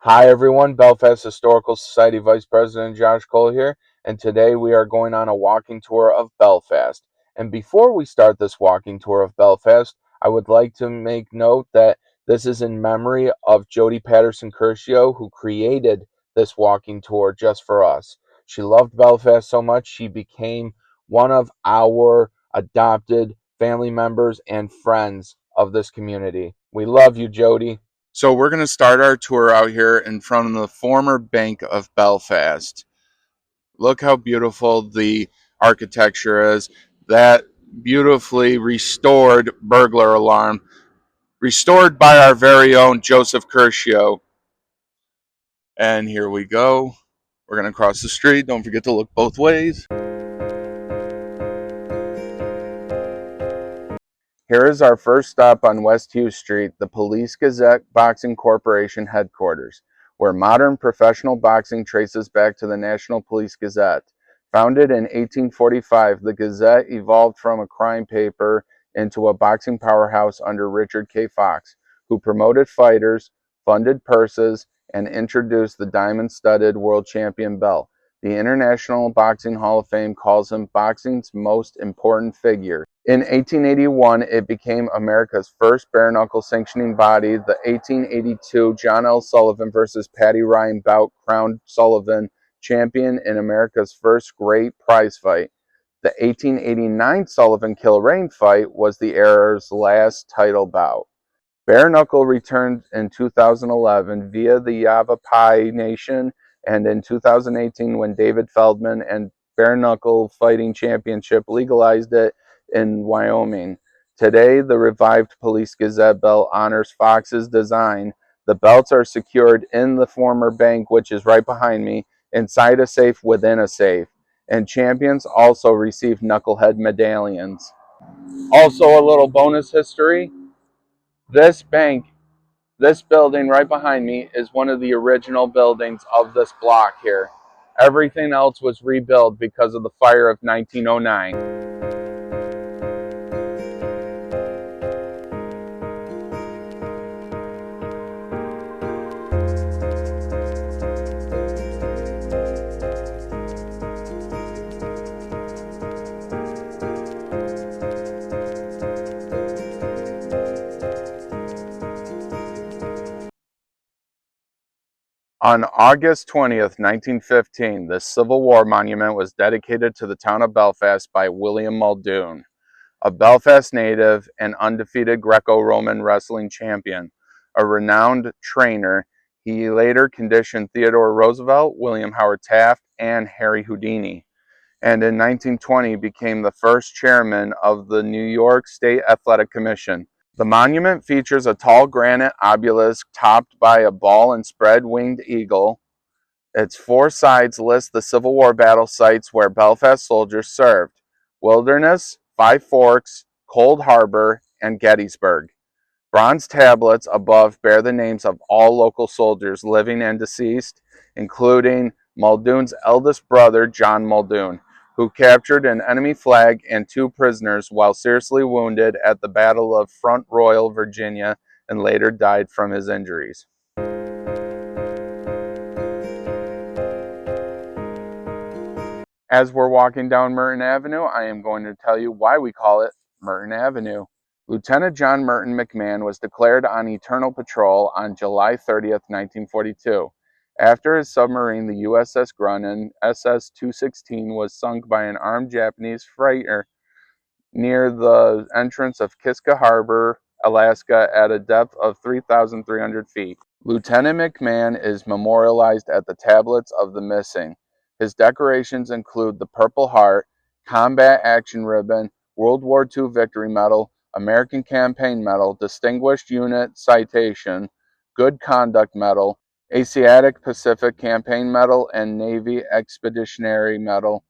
Hi everyone, Belfast Historical Society Vice President Josh Cole here, and today we are going on a walking tour of Belfast. And before we start this walking tour of Belfast, I would like to make note that this is in memory of Jody Patterson Curcio, who created this walking tour just for us. She loved Belfast so much she became one of our adopted family members and friends of this community. We love you, Jody. So we're going to start our tour out here in front of the former Bank of Belfast. Look how beautiful the architecture is. That beautifully restored burglar alarm, restored by our very own Joseph Curcio. And here we go. We're going to cross the street. Don't forget to look both ways. Here is our first stop on West Hughes Street, the Police Gazette Boxing Corporation headquarters, where modern professional boxing traces back to the National Police Gazette. Founded in 1845, the Gazette evolved from a crime paper into a boxing powerhouse under Richard K. Fox, who promoted fighters, funded purses, and introduced the diamond-studded world champion belt. The International Boxing Hall of Fame calls him boxing's most important figure. In 1881, it became America's first bare-knuckle sanctioning body. The 1882 John L. Sullivan versus Patty Ryan bout crowned Sullivan champion in America's first great prize fight. The 1889 Sullivan-Kilrain fight was the era's last title bout. Bare Knuckle returned in 2011 via the Yavapai Nation, and in 2018 when David Feldman and Bare Knuckle Fighting Championship legalized it in Wyoming. Today, the revived Police Gazette belt honors Fox's design. The belts are secured in the former bank, which is right behind me, inside a safe within a safe. And champions also receive knucklehead medallions. Also, a little bonus history. This bank, this building right behind me is one of the original buildings of this block here. Everything else was rebuilt because of the fire of 1909. On August 20th, 1915, the Civil War monument was dedicated to the town of Belfast by William Muldoon, a Belfast native and undefeated Greco-Roman wrestling champion. A renowned trainer, he later conditioned Theodore Roosevelt, William Howard Taft, and Harry Houdini, and in 1920 became the first chairman of the New York State Athletic Commission. The monument features a tall granite obelisk topped by a ball and spread-winged eagle. Its four sides list the Civil War battle sites where Belfast soldiers served: Wilderness, Five Forks, Cold Harbor, and Gettysburg. Bronze tablets above bear the names of all local soldiers, living and deceased, including Muldoon's eldest brother, John Muldoon, who captured an enemy flag and two prisoners while seriously wounded at the Battle of Front Royal, Virginia, and later died from his injuries. As we're walking down Merton Avenue, I am going to tell you why we call it Merton Avenue. Lieutenant John Merton McMahon was declared on eternal patrol on July 30th, 1942. After his submarine, the USS Grunin SS-216, was sunk by an armed Japanese freighter near the entrance of Kiska Harbor, Alaska, at a depth of 3,300 feet. Lieutenant McMahon is memorialized at the Tablets of the Missing. His decorations include the Purple Heart, Combat Action Ribbon, World War II Victory Medal, American Campaign Medal, Distinguished Unit Citation, Good Conduct Medal, Asiatic Pacific Campaign Medal, and Navy Expeditionary Medal.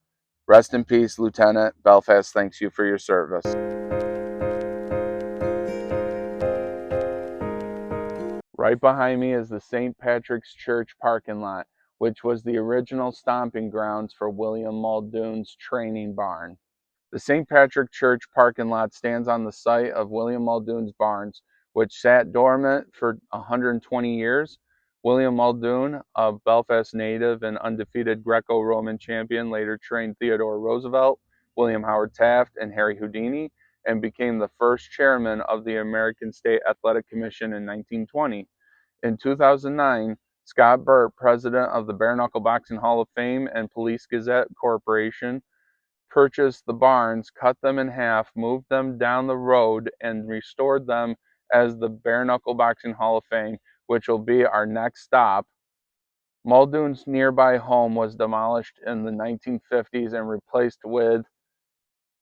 Rest in peace, Lieutenant. Belfast thanks you for your service. Right behind me is the St. Patrick's Church parking lot, which was the original stomping grounds for William Muldoon's training barn. The St. Patrick Church parking lot stands on the site of William Muldoon's barns, which sat dormant for 120 years. William Muldoon, a Belfast native and undefeated Greco-Roman champion, later trained Theodore Roosevelt, William Howard Taft, and Harry Houdini, and became the first chairman of the American State Athletic Commission in 1920. In 2009, Scott Burt, president of the Bare Knuckle Boxing Hall of Fame and Police Gazette Corporation, purchased the barns, cut them in half, moved them down the road, and restored them as the Bare Knuckle Boxing Hall of Fame, which will be our next stop. Muldoon's nearby home was demolished in the 1950s and replaced with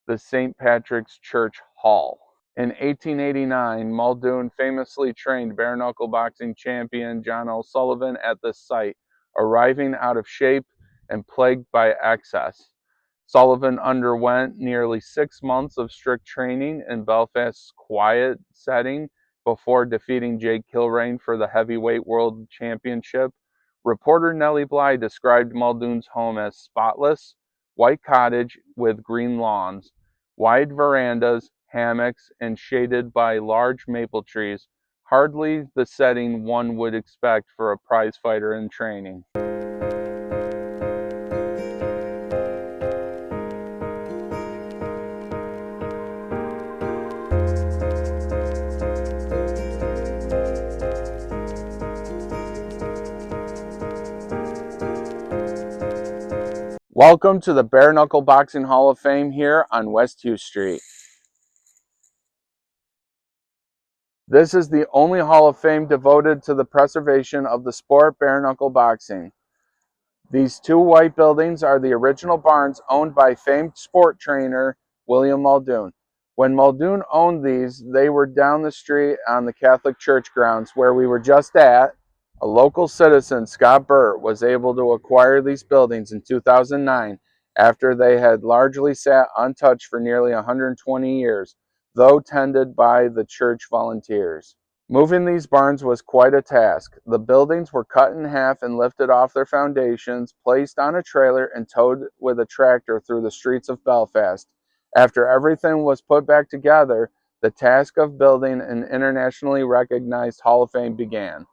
the St. Patrick's Church Hall. In 1889, Muldoon famously trained bare knuckle boxing champion John L. Sullivan at this site, arriving out of shape and plagued by excess. Sullivan underwent nearly 6 months of strict training in Belfast's quiet setting before defeating Jake Kilrain for the heavyweight world championship. Reporter Nellie Bly described Muldoon's home as spotless, white cottage with green lawns, wide verandas, hammocks, and shaded by large maple trees, hardly the setting one would expect for a prize fighter in training. Welcome to the Bare Knuckle Boxing Hall of Fame here on West Hughes Street. This is the only Hall of Fame devoted to the preservation of the sport bare knuckle boxing. These two white buildings are the original barns owned by famed sport trainer William Muldoon. When Muldoon owned these, they were down the street on the Catholic Church grounds where we were just at. A local citizen, Scott Burt, was able to acquire these buildings in 2009 after they had largely sat untouched for nearly 120 years, though tended by the church volunteers. Moving these barns was quite a task. The buildings were cut in half and lifted off their foundations, placed on a trailer, and towed with a tractor through the streets of Belfast. After everything was put back together, the task of building an internationally recognized Hall of Fame began.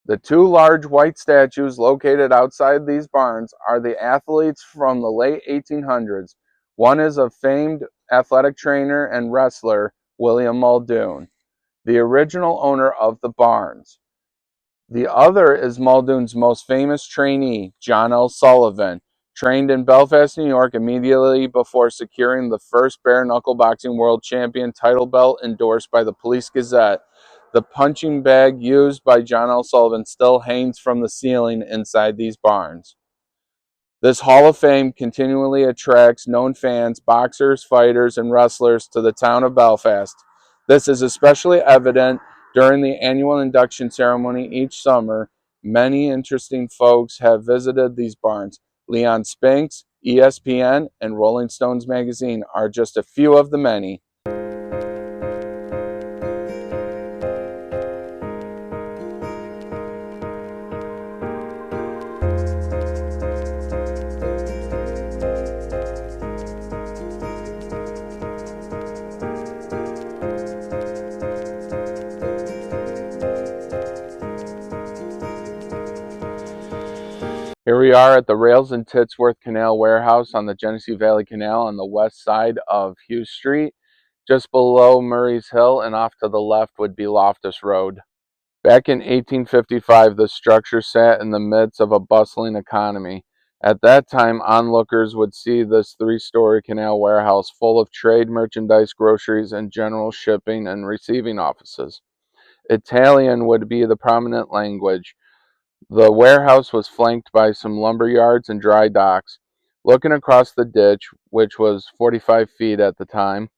The two large white statues located outside these barns are the athletes from the late 1800s. One is a famed athletic trainer and wrestler, William Muldoon, the original owner of the barns. The other is Muldoon's most famous trainee, John L. Sullivan, trained in Belfast, New York immediately before securing the first bare knuckle boxing world champion title belt endorsed by the Police Gazette. The punching bag used by John L. Sullivan still hangs from the ceiling inside these barns. This Hall of Fame continually attracts known fans, boxers, fighters, and wrestlers to the town of Belfast. This is especially evident during the annual induction ceremony each summer. Many interesting folks have visited these barns. Leon Spinks, ESPN, and Rolling Stones magazine are just a few of the many. Here we are at the Rails and Titsworth Canal Warehouse on the Genesee Valley Canal on the west side of Hughes Street, just below Murray's Hill, and off to the left would be Loftus Road. Back in 1855, the structure sat in the midst of a bustling economy. At that time, onlookers would see this three-story canal warehouse full of trade, merchandise, groceries, and general shipping and receiving offices. Italian would be the prominent language. The warehouse was flanked by some lumber yards and dry docks. Looking across the ditch, which was 45 feet at the time,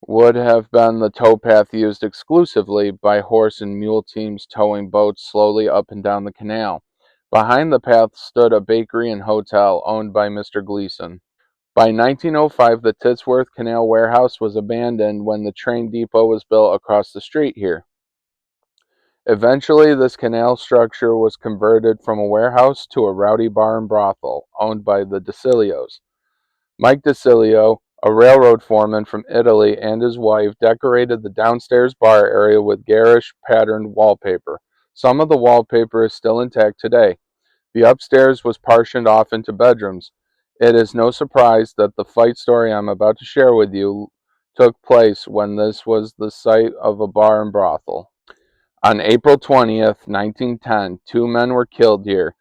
would have been the towpath used exclusively by horse and mule teams towing boats slowly up and down the canal. Behind the path stood a bakery and hotel owned by Mr. Gleason. By 1905, the Titsworth Canal Warehouse was abandoned when the train depot was built across the street here. Eventually, this canal structure was converted from a warehouse to a rowdy bar and brothel owned by the DeCilios. Mike DeCilio, a railroad foreman from Italy, and his wife decorated the downstairs bar area with garish patterned wallpaper. Some of the wallpaper is still intact today. The upstairs was partitioned off into bedrooms. It is no surprise that the fight story I'm about to share with you took place when this was the site of a bar and brothel. On April 20th, 1910, two men were killed here,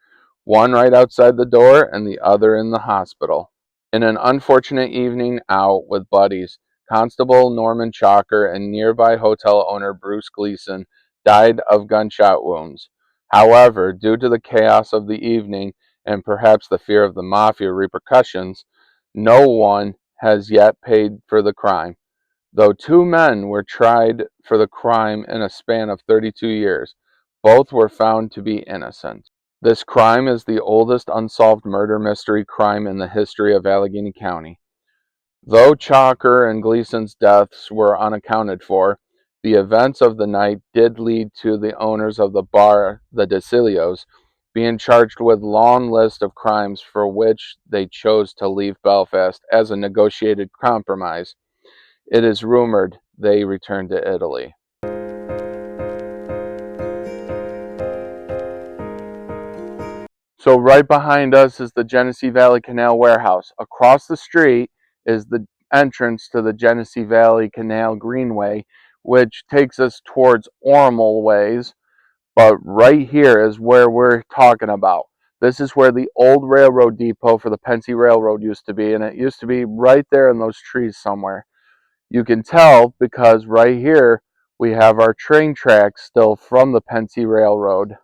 one right outside the door and the other in the hospital. In an unfortunate evening out with buddies, Constable Norman Chalker and nearby hotel owner Bruce Gleason died of gunshot wounds. However, due to the chaos of the evening and perhaps the fear of the mafia repercussions, no one has yet paid for the crime. Though two men were tried for the crime in a span of 32 years, both were found to be innocent. This crime is the oldest unsolved murder mystery crime in the history of Allegheny County. Though Chalker and Gleason's deaths were unaccounted for, the events of the night did lead to the owners of the bar, the DeCilios, being charged with long list of crimes for which they chose to leave Belfast as a negotiated compromise. It is rumored they returned to Italy. So right behind us is the Genesee Valley Canal Warehouse. Across the street is the entrance to the Genesee Valley Canal Greenway, which takes us towards Ormel Ways. But right here is where we're talking about. This is where the old railroad depot for the Pennsy Railroad used to be, and it used to be right there in those trees somewhere. You can tell because right here we have our train tracks still from the Pennsy Railroad.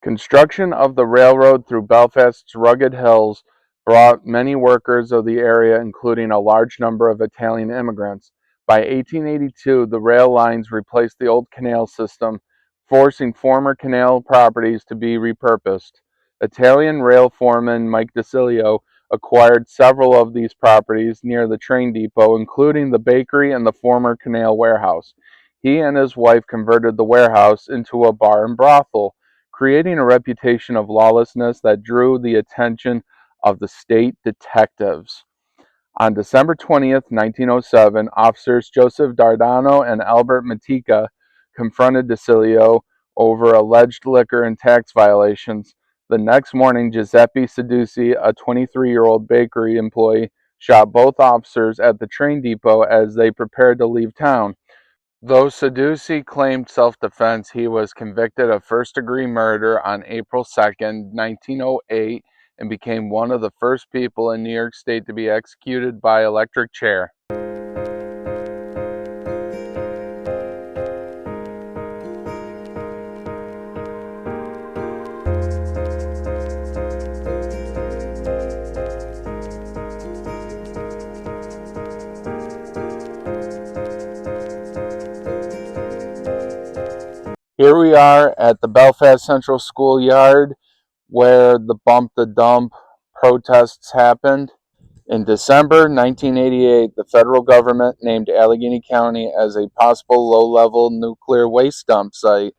Construction of the railroad through Belfast's rugged hills brought many workers of the area, including a large number of Italian immigrants. By 1882, the rail lines replaced the old canal system, forcing former canal properties to be repurposed. Italian rail foreman Mike DeCilio acquired several of these properties near the train depot, including the bakery and the former canal warehouse. He and his wife converted the warehouse into a bar and brothel, creating a reputation of lawlessness that drew the attention of the state detectives. On December 20th, 1907, officers Joseph Dardano and Albert Matica confronted DeCilio over alleged liquor and tax violations. The next morning, Giuseppe Seduci, a 23-year-old bakery employee, shot both officers at the train depot as they prepared to leave town. Though Seduci claimed self-defense, he was convicted of first-degree murder on April 2nd, 1908, and became one of the first people in New York State to be executed by electric chair. Here we are at the Belfast Central School Yard where the Bump the Dump protests happened. In December 1988, the federal government named Allegheny County as a possible low-level nuclear waste dump site.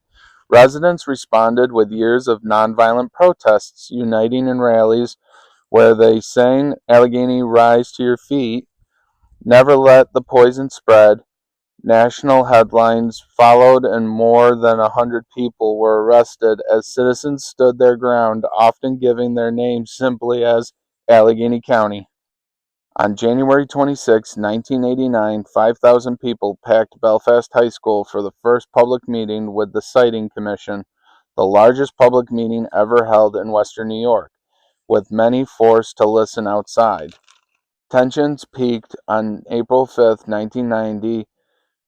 Residents responded with years of nonviolent protests, uniting in rallies where they sang Allegheny Rise to Your Feet, Never Let the Poison Spread. National headlines followed and more than 100 people were arrested as citizens stood their ground, often giving their names simply as Allegheny County. On January 26, 1989, 5,000 people packed Belfast High School for the first public meeting with the Siting Commission, the largest public meeting ever held in Western New York, with many forced to listen outside. Tensions peaked on April 5, 1990,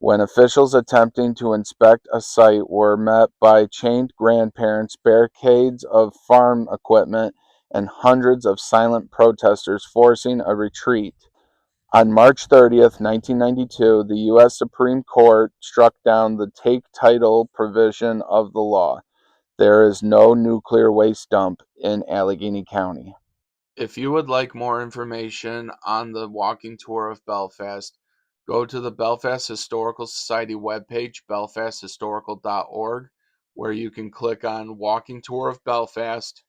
when officials attempting to inspect a site were met by chained grandparents, barricades of farm equipment, and hundreds of silent protesters forcing a retreat. On March 30th, 1992, the U.S. Supreme Court struck down the take title provision of the law. There is no nuclear waste dump in Allegheny County. If you would like more information on the walking tour of Belfast, go to the Belfast Historical Society webpage, belfasthistorical.org, where you can click on Walking Tour of Belfast.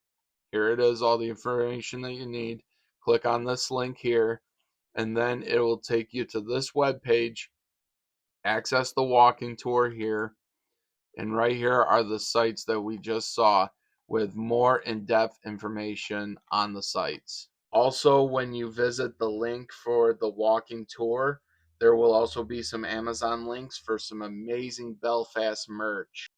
Here it is, all the information that you need. Click on this link here, and then it will take you to this webpage. Access the walking tour here, And right here are the sites that we just saw with more in-depth information on the sites. Also, when you visit the link for the walking tour, there will also be some Amazon links for some amazing Belfast merch.